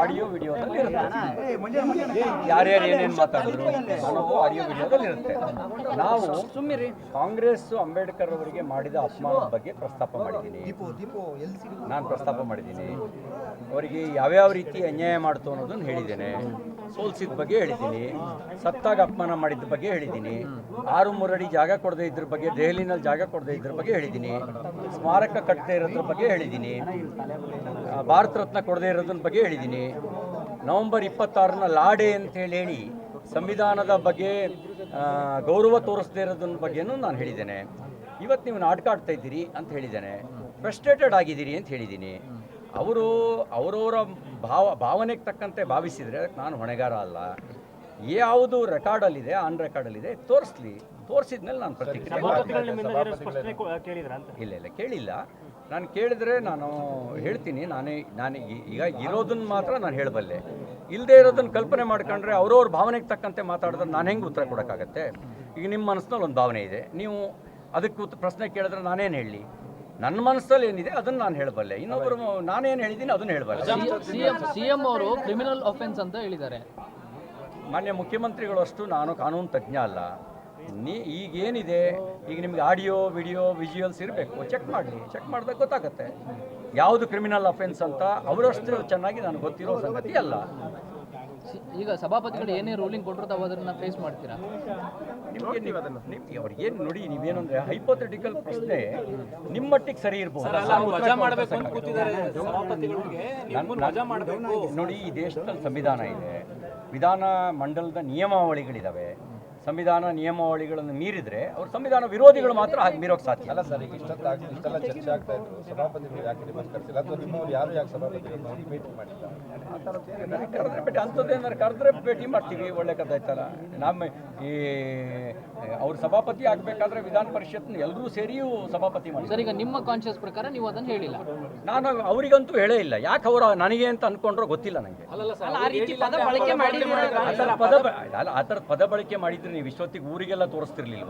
Audio ವಿಡಿಯೋದಲ್ಲಿ ಇರುತ್ತೆ. ಯಾರ್ಯಾರು ಏನೇನು ಮಾತಾಡಿದ್ರು ಅನ್ನೋದು ಆಡಿಯೋ ವಿಡಿಯೋದಲ್ಲಿ ಇರುತ್ತೆ. ನಾವು ಕಾಂಗ್ರೆಸ್ ಅಂಬೇಡ್ಕರ್ ಅವರಿಗೆ ಮಾಡಿದ ಅಪಮಾನದ ಬಗ್ಗೆ ಪ್ರಸ್ತಾಪ ಮಾಡಿದ್ದೀನಿ. ನಾನು ಪ್ರಸ್ತಾಪ ಮಾಡಿದ್ದೀನಿ. ಅವರಿಗೆ ಯಾವ್ಯಾವ ರೀತಿ ಅನ್ಯಾಯ ಮಾಡ್ತು ಅನ್ನೋದನ್ನು ಹೇಳಿದ್ದೇನೆ. ಸೋಲ್ಸಿದ ಬಗ್ಗೆ ಹೇಳಿದ್ದೀನಿ. ಸತ್ತಾಗ ಅಪಮಾನ ಮಾಡಿದ ಬಗ್ಗೆ ಹೇಳಿದ್ದೀನಿ. 6 ಅಡಿ ಜಾಗ ಕೊಡದೇ ಇದ್ರ ಬಗ್ಗೆ, ದೆಹಲಿನಲ್ಲಿ ಜಾಗ ಕೊಡದೇ ಇದ್ರ ಬಗ್ಗೆ ಹೇಳಿದ್ದೀನಿ. ಸ್ಮಾರಕ ಕಟ್ಟದೇ ಇರೋದ್ರ ಬಗ್ಗೆ ಹೇಳಿದ್ದೀನಿ. ಭಾರತ ರತ್ನ ಕೊಡದೇ ಇರೋದ್ರ ಬಗ್ಗೆ ಹೇಳಿದ್ದೀನಿ. ನವೆಂಬರ್ 26ನ ಲಾಡೆ ಅಂತ ಹೇಳಿ ಸಂವಿಧಾನದ ಬಗ್ಗೆ ಗೌರವ ತೋರಿಸದೇ ಇರೋದ್ರ ಬಗ್ಗೆನೂ ನಾನು ಹೇಳಿದ್ದೇನೆ. ಇವತ್ತು ನೀವು ನಾಟಕ ಆಡ್ತಾ ಇದ್ದೀರಿ ಅಂತ ಹೇಳಿದ್ದೇನೆ. ಫ್ರಸ್ಟ್ರೇಟೆಡ್ ಆಗಿದ್ದೀರಿ ಅಂತ ಹೇಳಿದ್ದೀನಿ. ಅವರವರ ಭಾವನೆಗೆ ತಕ್ಕಂತೆ ಭಾವಿಸಿದರೆ ನಾನು ಹೊಣೆಗಾರ ಅಲ್ಲ. ಯಾವುದು ರೆಕಾರ್ಡಲ್ಲಿದೆ, ಆನ್ ರೆಕಾರ್ಡಲ್ಲಿದೆ, ತೋರಿಸಿದ್ಮೇಲೆ ನಾನು ಪ್ರತಿಕ್ರಿಯೆ ಇಲ್ಲ ಕೇಳಿಲ್ಲ. ನಾನು ಕೇಳಿದರೆ ನಾನು ಹೇಳ್ತೀನಿ. ನಾನು ಈಗ ಇರೋದನ್ನು ಮಾತ್ರ ನಾನು ಹೇಳಬಲ್ಲೆ. ಇಲ್ಲದೆ ಇರೋದನ್ನು ಕಲ್ಪನೆ ಮಾಡ್ಕೊಂಡ್ರೆ ಅವ್ರವ್ರ ಭಾವನೆಗೆ ತಕ್ಕಂತೆ ಮಾತಾಡಿದ್ರೆ ನಾನು ಹೆಂಗೆ ಉತ್ತರ ಕೊಡೋಕ್ಕಾಗತ್ತೆ? ಈಗ ನಿಮ್ಮ ಮನಸ್ಸಿನಲ್ಲಿ ಒಂದು ಭಾವನೆ ಇದೆ, ನೀವು ಅದಕ್ಕೆ ಪ್ರಶ್ನೆ ಕೇಳಿದ್ರೆ ನಾನೇನು ಹೇಳಲಿ? ನನ್ನ ಮನಸ್ಸಲ್ಲಿ ಏನಿದೆ ಅದನ್ನು ನಾನು ಹೇಳಬಲ್ಲೆ. ಇನ್ನೊಬ್ಬರು ನಾನೇನು ಹೇಳಿದ್ದೀನಿ ಅದನ್ನು ಹೇಳಬಲ್ಲೆ. ಸಿಎಂ ಅವರು ಕ್ರಿಮಿನಲ್ ಅಫೆನ್ಸ್ ಅಂತ ಹೇಳಿದ್ದಾರೆ. ಮಾನ್ಯ ಮುಖ್ಯಮಂತ್ರಿಗಳು ಅಷ್ಟು ನಾನು ಕಾನೂನು ತಜ್ಞ ಅಲ್ಲ. ಈಗೇನಿದೆ, ಈಗ ನಿಮ್ಗೆ ಆಡಿಯೋ ವಿಡಿಯೋ ವಿಜುವಲ್ಸ್ ಇರಬೇಕು, ಚೆಕ್ ಮಾಡಿದಾಗ ಗೊತ್ತಾಗುತ್ತೆ ಯಾವುದು ಕ್ರಿಮಿನಲ್ ಅಫೆನ್ಸ್ ಅಂತ. ಅವರಷ್ಟು ಚೆನ್ನಾಗಿ ನನಗೆ ಗೊತ್ತಿರೋ ಸಂಗತಿ ಅಲ್ಲ. ಈಗ ಸಭಾಪತಿಗಳು ಏನೇ ರೂಲಿಂಗ್ ಕೊಟ್ಟರು ತಾವು ಅದನ್ನು ಫೇಸ್ ಮಾಡ್ತೀರಾ? ನಿಮ್ಗೆ ಅವ್ರಿಗೇನು ನೋಡಿ, ನೀವೇನಂದ್ರೆ ಹೈಪೋಥೆಟಿಕಲ್ ಪ್ರಶ್ನೆ ನಿಮ್ಮ ಮಟ್ಟಿಗೆ ಸರಿ ಇರ್ಬೋದು. ನೋಡಿ, ಈ ದೇಶದಲ್ಲಿ ಸಂವಿಧಾನ ಇದೆ, ವಿಧಾನ ಮಂಡಲದ ನಿಯಮಾವಳಿಗಳಿದ್ದಾವೆ. ಸಂವಿಧಾನ ನಿಯಮಾವಳಿಗಳನ್ನು ಮೀರಿದರೆ ಅವ್ರು ಸಂವಿಧಾನ ವಿರೋಧಿಗಳು ಮಾತ್ರ ಹಾಗೆ ಮೀರೋಕ್ಕೆ ಸಾಧ್ಯ ಅಲ್ಲ. ಸರ್, ಈಗ ಇಷ್ಟೆಲ್ಲ ಚರ್ಚೆ ಆಗ್ತಾ ಇದ್ರು, ಸಭಾಪತಿಗಳು ಯಾಕೆ ನಿಮ್ಮನ್ನು ಕರೆಸಿಲ್ಲ ಅಥವಾ ನಿಮ್ಮವ್ರು ಯಾರು ಯಾಕೆ ಸಭಾಪತಿಗಳು ಭೇಟಿ ಮಾಡಿಲ್ಲ? ಅಂಥದ್ದೇನಾದ್ರು ಕರೆದ್ರೆ ಭೇಟಿ ಮಾಡ್ತೀವಿ, ಒಳ್ಳೆ ಕಥೆ ಆಯ್ತಲ್ಲ. ನಮ್ಮ ಈ ಅವ್ರು ಸಭಾಪತಿ ಆಗಬೇಕಾದ್ರೆ ವಿಧಾನ ಪರಿಷತ್ನ ಎಲ್ಲರೂ ಸೇರಿಯೂ ಸಭಾಪತಿ ಮಾಡಿ. ಸರ್, ಈಗ ನಿಮ್ಮ ಕಾನ್ಶಿಯಸ್ ಪ್ರಕಾರ ನೀವು ಅದನ್ನು ಹೇಳಿಲ್ಲ. ನಾನು ಅವರಿಗಂತೂ ಹೇಳೇ ಇಲ್ಲ. ಯಾಕೆ ಅವರು ನನಗೆ ಅಂತ ಅಂದ್ಕೊಂಡ್ರೋ ಗೊತ್ತಿಲ್ಲ ನನಗೆ. ಆ ಥರದ ಪದ ಬಳಕೆ ಮಾಡಿದ್ರೆ ನೀವು ಇಷ್ಟೊತ್ತಿಗೆ ಊರಿಗೆಲ್ಲ ತೋರಿಸ್ತಿರ್ಲಿಲ್ವ?